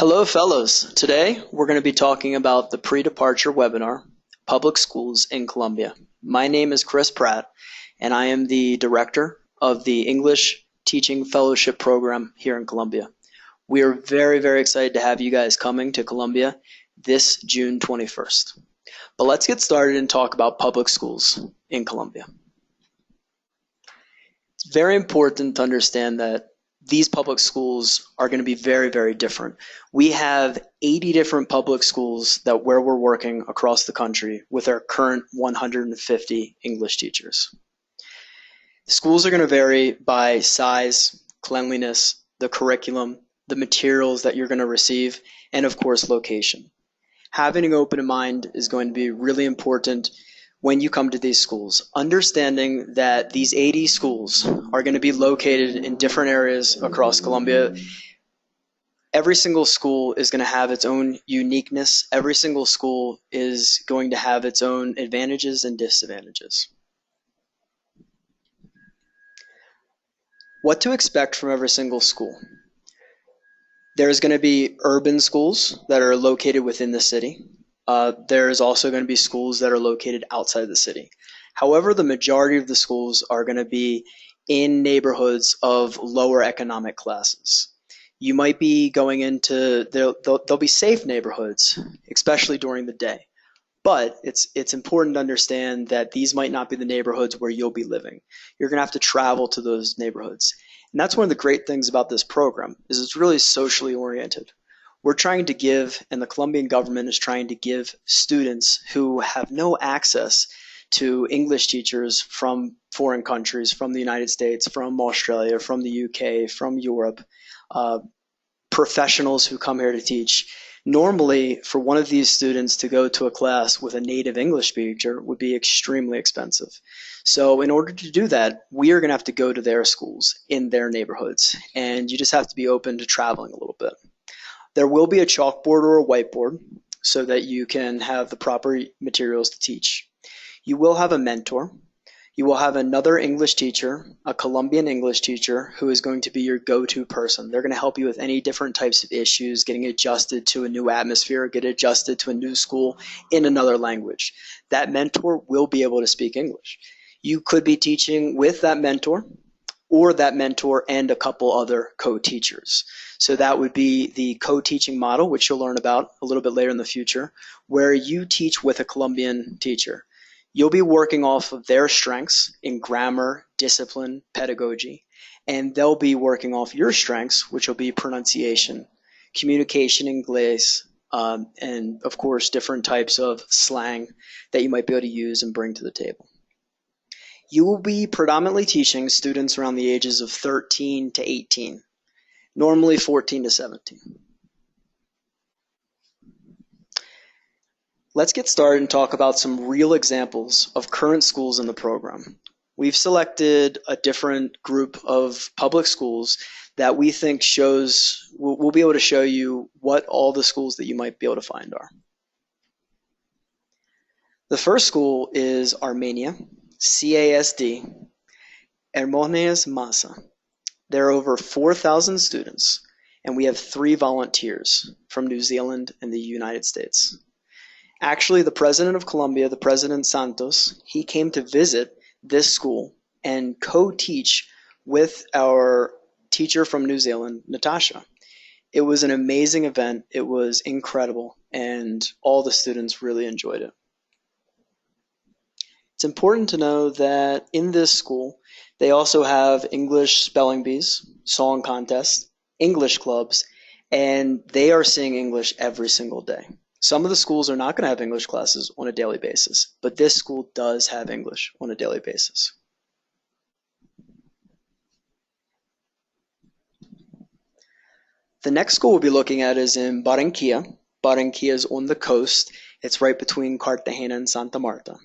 Hello, fellows. Today, we're going to be talking about the pre-departure webinar, Public Schools in Colombia. My name is Chris Pratt, and I am the director of the English Teaching Fellowship Program here in Colombia. We are very, very excited to have you guys coming to Colombia this June 21st. But let's get started and talk about public schools in Colombia. It's very important to understand that these public schools are going to be very, very different. We have 80 different public schools where we're working across the country with our current 150 English teachers. The schools are going to vary by size, cleanliness, the curriculum, the materials that you're going to receive, and of course, location. Having an open mind is going to be really important when you come to these schools, understanding that these 80 schools are going to be located in different areas across Colombia. Every single school is going to have its own uniqueness. Every single school is going to have its own advantages and disadvantages. What to expect from every single school? There's going to be urban schools that are located within the city. There's also going to be schools that are located outside the city. However, the majority of the schools are going to be in neighborhoods of lower economic classes. You might be going into, they'll be safe neighborhoods, especially during the day. But it's important to understand that these might not be the neighborhoods where you'll be living. You're going to have to travel to those neighborhoods. And that's one of the great things about this program, is it's really socially oriented. We're trying to give, and the Colombian government is trying to give students who have no access to English teachers from foreign countries, from the United States, from Australia, from the UK, from Europe, professionals who come here to teach. Normally, for one of these students to go to a class with a native English speaker would be extremely expensive. So in order to do that, we are going to have to go to their schools in their neighborhoods, and you just have to be open to traveling a little bit. There will be a chalkboard or a whiteboard so that you can have the proper materials to teach. You will have a mentor. You will have another English teacher, a Colombian English teacher, who is going to be your go-to person. They're going to help you with any different types of issues, getting adjusted to a new atmosphere, get adjusted to a new school in another language. That mentor will be able to speak English. You could be teaching with that mentor, or that mentor and a couple other co-teachers. So that would be the co-teaching model, which you'll learn about a little bit later in the future, where you teach with a Colombian teacher. You'll be working off of their strengths in grammar, discipline, pedagogy, and they'll be working off your strengths, which will be pronunciation, communication in English, and of course, different types of slang that you might be able to use and bring to the table. You will be predominantly teaching students around the ages of 13 to 18, normally 14 to 17. Let's get started and talk about some real examples of current schools in the program. We've selected a different group of public schools that we think we'll be able to show you what all the schools that you might be able to find are. The first school is Armenia, CASD, Hermanas Massa. There are over 4,000 students, and we have 3 volunteers from New Zealand and the United States. Actually, the president of Colombia, the President Santos, he came to visit this school and co-teach with our teacher from New Zealand, Natasha. It was an amazing event. It was incredible, and all the students really enjoyed it. It's important to know that in this school, they also have English spelling bees, song contests, English clubs, and they are seeing English every single day. Some of the schools are not going to have English classes on a daily basis, but this school does have English on a daily basis. The next school we'll be looking at is in Barranquilla. Barranquilla is on the coast. It's right between Cartagena and Santa Marta.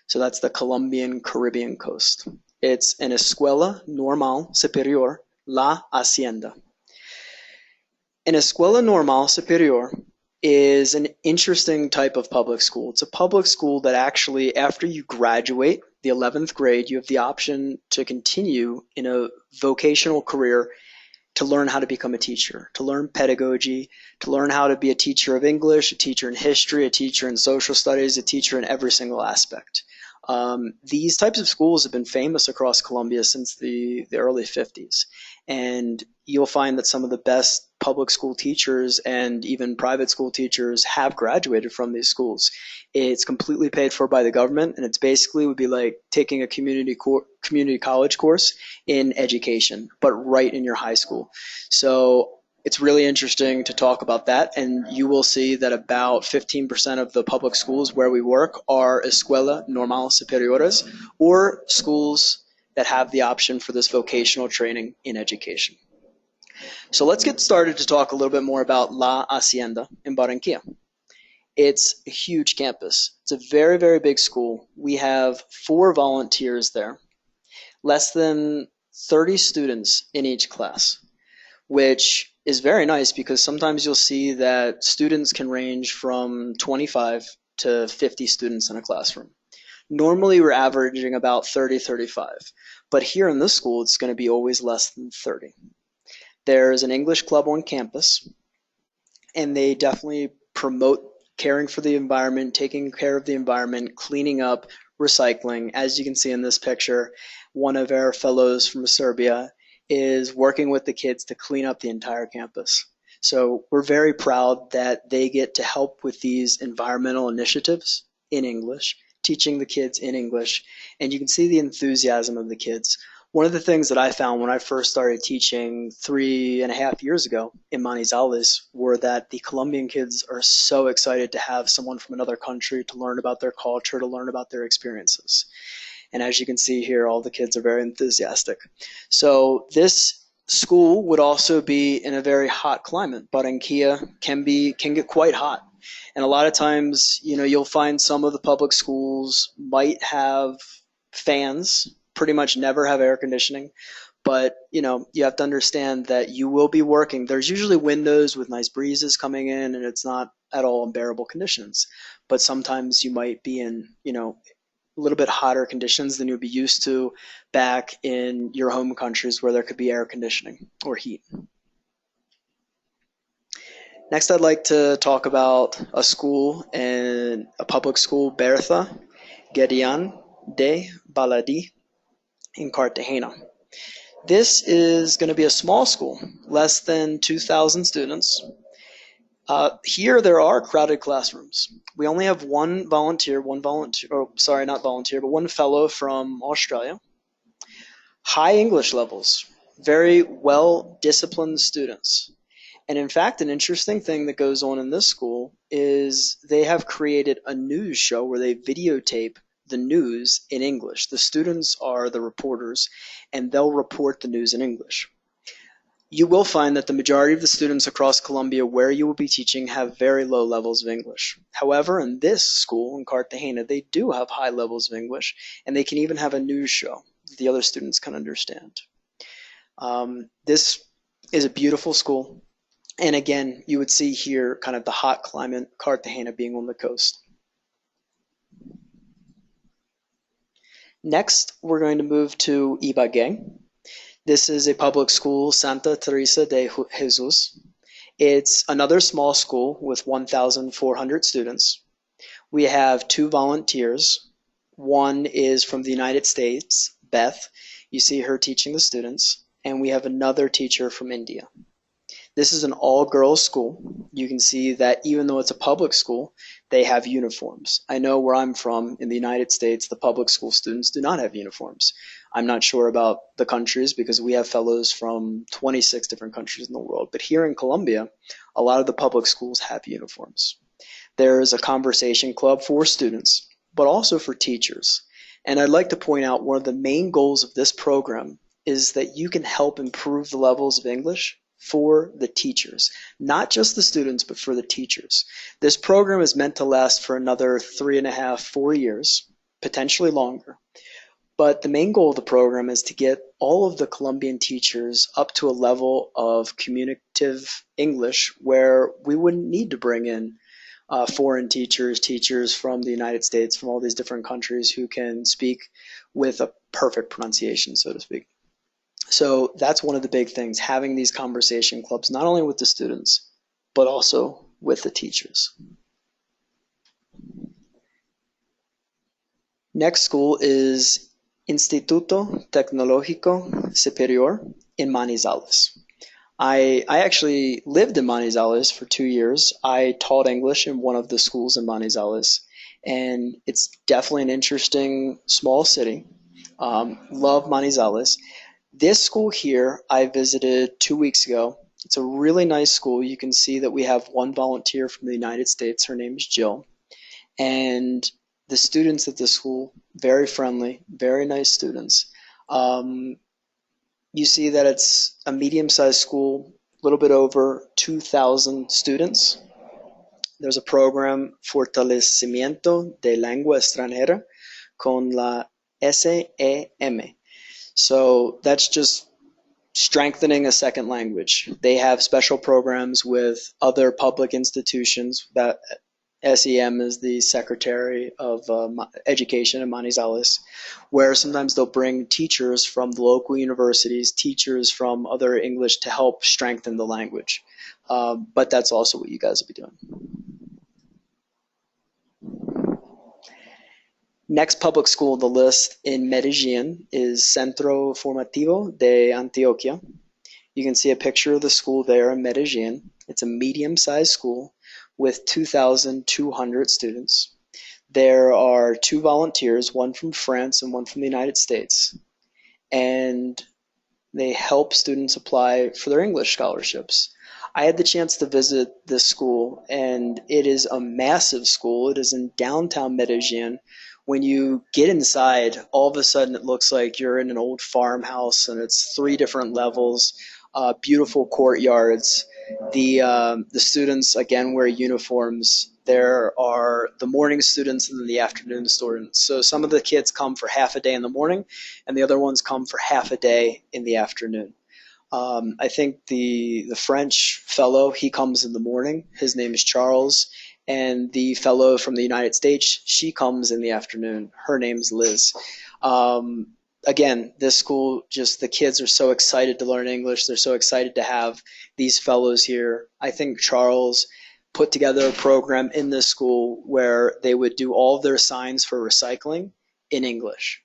So that's the Colombian Caribbean coast. It's an Escuela Normal Superior La Hacienda. An Escuela Normal Superior is an interesting type of public school. It's a public school that actually, after you graduate the 11th grade, you have the option to continue in a vocational career to learn how to become a teacher, to learn pedagogy, to learn how to be a teacher of English, a teacher in history, a teacher in social studies, a teacher in every single aspect. These types of schools have been famous across Colombia since the early 50s. And you'll find that some of the best public school teachers and even private school teachers have graduated from these schools. It's completely paid for by the government, and it's basically would be like taking a community college course in education, but right in your high school. So it's really interesting to talk about that, and you will see that about 15% of the public schools where we work are escuela normal superiores, or schools that have the option for this vocational training in education. So let's get started to talk a little bit more about La Hacienda in Barranquilla. It's a huge campus. It's a very, very big school. We have 4 volunteers there, less than 30 students in each class, which is very nice because sometimes you'll see that students can range from 25 to 50 students in a classroom. Normally we're averaging about 30, 35, but here in this school it's going to be always less than 30. There's an English club on campus, and they definitely promote caring for the environment, taking care of the environment, cleaning up, recycling. As you can see in this picture, one of our fellows from Serbia is working with the kids to clean up the entire campus. So we're very proud that they get to help with these environmental initiatives in English, teaching the kids in English, and you can see the enthusiasm of the kids. One of the things that I found when I first started teaching 3.5 years ago in Manizales were that the Colombian kids are so excited to have someone from another country to learn about their culture, to learn about their experiences. And as you can see here, all the kids are very enthusiastic. So this school would also be in a very hot climate. Barranquilla can get quite hot. And a lot of times, you'll find some of the public schools might have fans, pretty much never have air conditioning. But, you have to understand that you will be working. There's usually windows with nice breezes coming in, and it's not at all unbearable conditions. But sometimes you might be in, a little bit hotter conditions than you'd be used to back in your home countries where there could be air conditioning or heat. Next, I'd like to talk about a school, and a public school, Bertha Guedian de Baladi in Cartagena. This is going to be a small school, less than 2,000 students. Here there are crowded classrooms. We only have one fellow from Australia. High English levels, very well disciplined students. And in fact, an interesting thing that goes on in this school is they have created a news show where they videotape the news in English. The students are the reporters, and they'll report the news in English. You will find that the majority of the students across Colombia where you will be teaching have very low levels of English. However, in this school in Cartagena, they do have high levels of English, and they can even have a news show that the other students can understand. This is a beautiful school. And again, you would see here kind of the hot climate, Cartagena being on the coast. Next, we're going to move to Ibagué. This is a public school, Santa Teresa de Jesus. It's another small school with 1,400 students. We have 2 volunteers. One is from the United States, Beth. You see her teaching the students. And we have another teacher from India. This is an all-girls school. You can see that even though it's a public school, they have uniforms. I know where I'm from in the United States, the public school students do not have uniforms. I'm not sure about the countries because we have fellows from 26 different countries in the world. But here in Colombia, a lot of the public schools have uniforms. There is a conversation club for students, but also for teachers. And I'd like to point out one of the main goals of this program is that you can help improve the levels of English for the teachers, not just the students, but for the teachers. This program is meant to last for another 3.5, 4 years, potentially longer. But the main goal of the program is to get all of the Colombian teachers up to a level of communicative English where we wouldn't need to bring in foreign teachers from the United States, from all these different countries who can speak with a perfect pronunciation, so to speak. So that's one of the big things, having these conversation clubs, not only with the students, but also with the teachers. Next school is Instituto Tecnológico Superior in Manizales. I actually lived in Manizales for 2 years. I taught English in one of the schools in Manizales, and it's definitely an interesting small city. Love Manizales. This school here I visited 2 weeks ago. It's a really nice school. You can see that we have one volunteer from the United States. Her name is Jill. And the students at the school, very friendly, very nice students. Um, you see that it's a medium-sized school, a little bit over 2,000 students. There's a program Fortalecimiento de Lengua Extranjera con la SEM. So that's just strengthening a second language. They have special programs with other public institutions that SEM is the Secretary of Education in Manizales, where sometimes they'll bring teachers from the local universities, teachers from other English to help strengthen the language. But that's also what you guys will be doing. Next public school on the list in Medellin is Centro Formativo de Antioquia. You can see a picture of the school there in Medellin. It's a medium-sized school with 2,200 students. There are two volunteers, one from France and one from the United States, and they help students apply for their English scholarships. I had the chance to visit this school, and it is a massive school. It is in downtown Medellin. When you get inside, all of a sudden it looks like you're in an old farmhouse, and it's three different levels, beautiful courtyards. The students again wear uniforms. There are the morning students and then the afternoon students. So some of the kids come for half a day in the morning, and the other ones come for half a day in the afternoon. I think the French fellow, he comes in the morning. His name is Charles. And the fellow from the United States, she comes in the afternoon. Her name's Liz. Again, this school, just the kids are so excited to learn English. They're so excited to have these fellows here. I think Charles put together a program in this school where they would do all of their signs for recycling in English,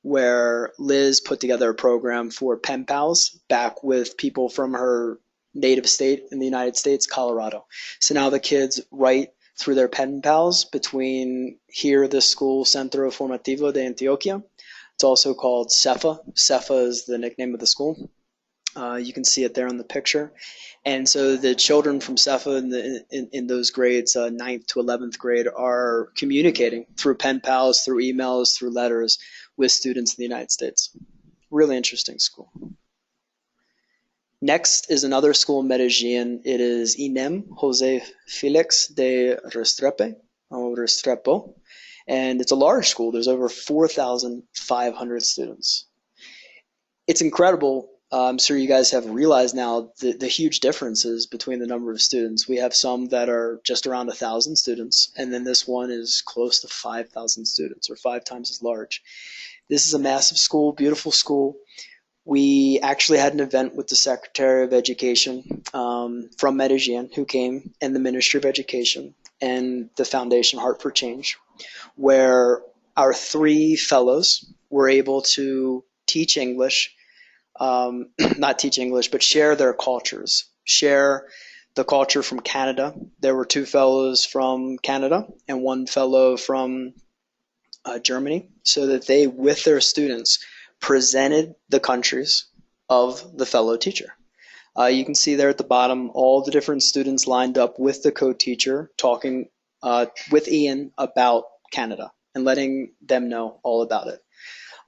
where Liz put together a program for pen pals back with people from her native state in the United States, Colorado. So now the kids write through their pen pals between here, this school, Centro Formativo de Antioquia. It's also called CEFA. CEFA is the nickname of the school. You can see it there in the picture. And so the children from CEFA in those grades, 9th to 11th grade, are communicating through pen pals, through emails, through letters with students in the United States. Really interesting school. Next is another school in Medellin. It is INEM, Jose Felix de Restrepo, and it's a large school. There's over 4,500 students. It's incredible. I'm sure you guys have realized now the huge differences between the number of students. We have some that are just around 1,000 students, and then this one is close to 5,000 students, or 5 times as large. This is a massive school, beautiful school. We actually had an event with the Secretary of Education from Medellin, who came, and the Ministry of Education and the Foundation Heart for Change, where our three fellows were able to teach English, not teach English, but share their cultures, share the culture from Canada. There were two fellows from Canada and one fellow from Germany, so that they, with their students, presented the countries of the fellow teacher. You can see there at the bottom all the different students lined up with the co-teacher talking with Ian about Canada and letting them know all about it.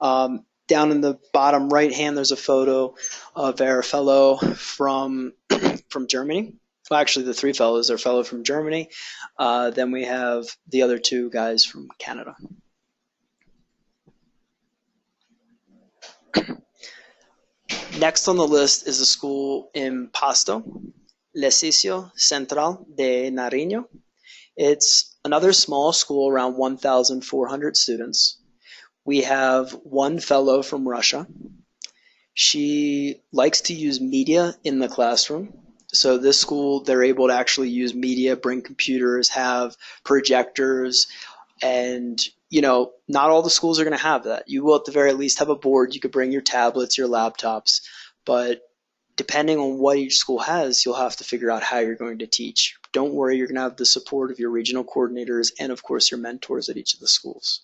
Down in the bottom right hand, there's a photo of our fellow from Germany. Well, actually, the three fellows are fellow from Germany. Then we have the other two guys from Canada. Next on the list is a school in Pasto, Liceo Central de Nariño. It's another small school, around 1,400 students. We have one fellow from Russia. She likes to use media in the classroom. So this school, they're able to actually use media, bring computers, have projectors, and not all the schools are going to have that. You will at the very least have a board. You could bring your tablets, your laptops, but depending on what each school has, you'll have to figure out how you're going to teach. Don't worry, you're going to have the support of your regional coordinators and, of course, your mentors at each of the schools.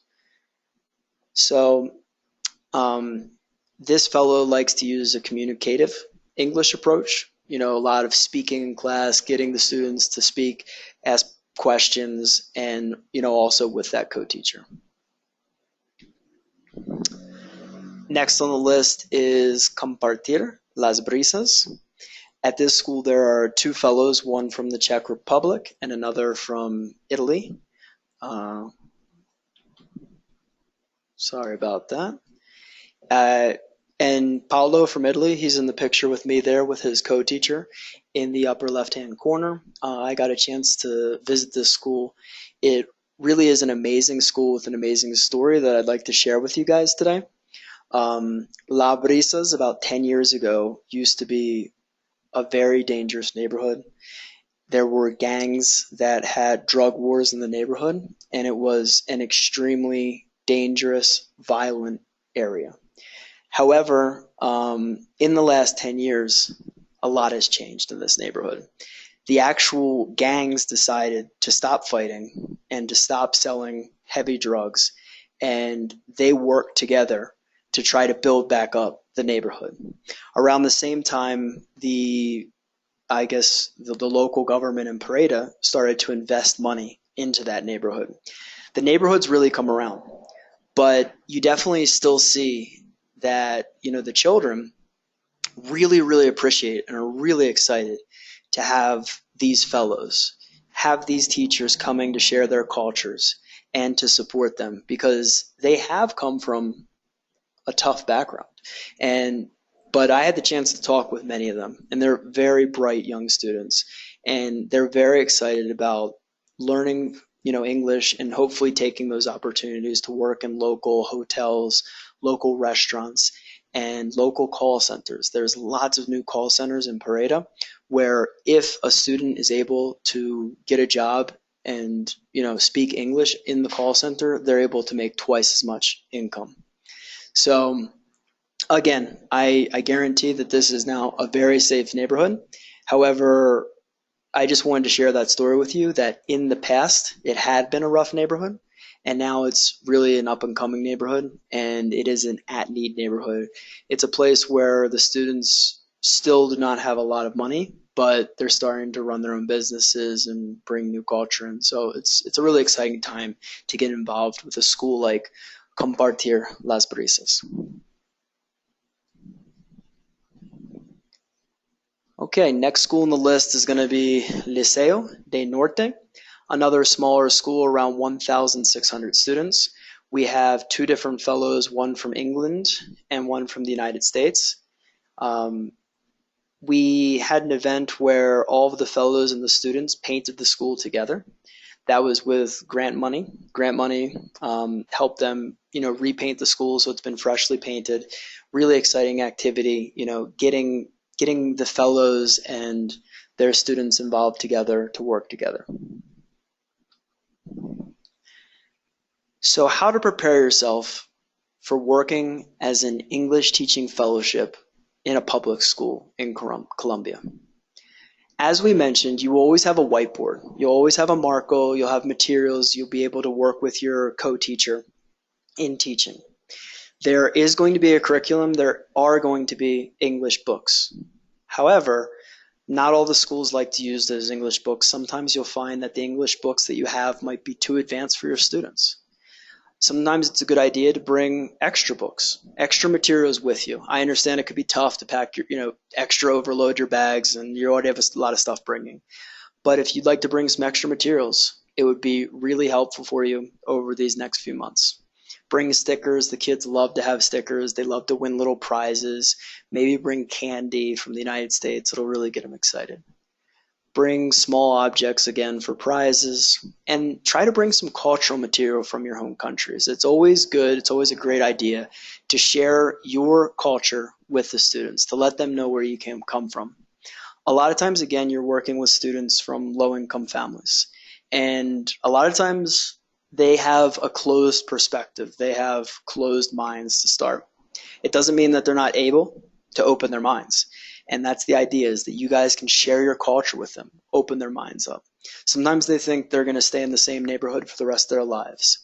So, um, this fellow likes to use a communicative English approach. A lot of speaking in class, getting the students to speak, ask questions, and, also with that co-teacher. Next on the list is compartir las brisas. At this school, there are two fellows, one from the Czech Republic and another from Italy. Uh, Sorry about that. Uh, and Paolo from Italy, he's in the picture with me there with his co-teacher in the upper left-hand corner. I got a chance to visit this school. It really is an amazing school with an amazing story that I'd like to share with you guys today. La Brisas, about 10 years ago, used to be a very dangerous neighborhood. There were gangs that had drug wars in the neighborhood, and it was an extremely dangerous, violent area. However, in the last 10 years, a lot has changed in this neighborhood. The actual gangs decided to stop fighting and to stop selling heavy drugs, and they worked together to try to build back up the neighborhood. Around the same time, the local government in Pareda started to invest money into that neighborhood. The neighborhood's really come around, but you definitely still see that, the children really, really appreciate and are really excited to have these fellows, have these teachers coming to share their cultures and to support them because they have come from a tough background. But I had the chance to talk with many of them, and they're very bright young students, and they're very excited about learning, English and hopefully taking those opportunities to work in local hotels, local restaurants, and local call centers. There's lots of new call centers in Pareda where if a student is able to get a job and, speak English in the call center, they're able to make twice as much income. So again, I guarantee that this is now a very safe neighborhood. However, I just wanted to share that story with you that in the past it had been a rough neighborhood and now it's really an up and coming neighborhood and it is an at need neighborhood. It's a place where the students still do not have a lot of money, but they're starting to run their own businesses and bring new culture. And so it's a really exciting time to get involved with a school like Compartir Las Brisas. Okay, next school on the list is going to be Liceo de Norte, another smaller school, around 1,600 students. We have two different fellows, one from England and one from the United States. We had an event where all of the fellows and the students painted the school together. That was with grant money. Grant money helped them, repaint the school so it's been freshly painted. Really exciting activity, getting the fellows and their students involved together to work together. So how to prepare yourself for working as an English teaching fellowship in a public school in Colombia. As we mentioned, you always have a whiteboard. You'll always have a Marco, you'll have materials, you'll be able to work with your co-teacher in teaching. There is going to be a curriculum, there are going to be English books. However, not all the schools like to use those English books. Sometimes you'll find that the English books that you have might be too advanced for your students. Sometimes it's a good idea to bring extra books, extra materials with you. I understand it could be tough to pack your, extra overload your bags and you already have a lot of stuff bringing. But if you'd like to bring some extra materials, it would be really helpful for you over these next few months. Bring stickers. The kids love to have stickers. They love to win little prizes. Maybe bring candy from the United States. It'll really get them excited. Bring small objects again for prizes and try to bring some cultural material from your home countries. It's always good. It's always a great idea to share your culture with the students, to let them know where you come from. A lot of times, again, you're working with students from low income families. And a lot of times they have a closed perspective. They have closed minds to start. It doesn't mean that they're not able to open their minds. And that's the idea, is that you guys can share your culture with them, open their minds up. Sometimes they think they're going to stay in the same neighborhood for the rest of their lives.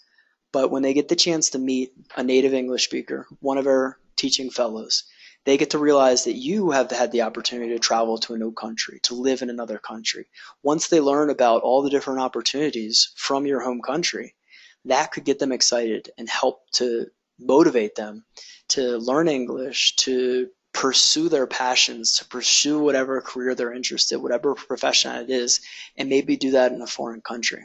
But when they get the chance to meet a native English speaker, one of our teaching fellows, they get to realize that you have had the opportunity to travel to a new country, to live in another country. Once they learn about all the different opportunities from your home country, that could get them excited and help to motivate them to learn English, to pursue their passions, to pursue whatever career they're interested, whatever profession it is, and maybe do that in a foreign country.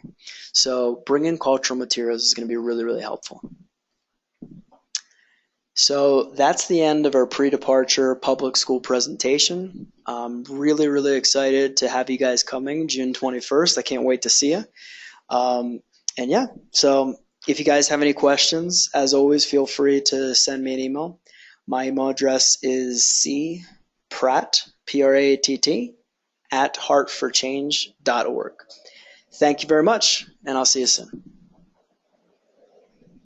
So bringing cultural materials is going to be really, really helpful. So that's the end of our pre-departure public school presentation. I'm really, really excited to have you guys coming June 21st. I can't wait to see you. And yeah, so if you guys have any questions, as always, feel free to send me an email. My email address is cpratt, Pratt, at heartforchange.org. Thank you very much, and I'll see you soon.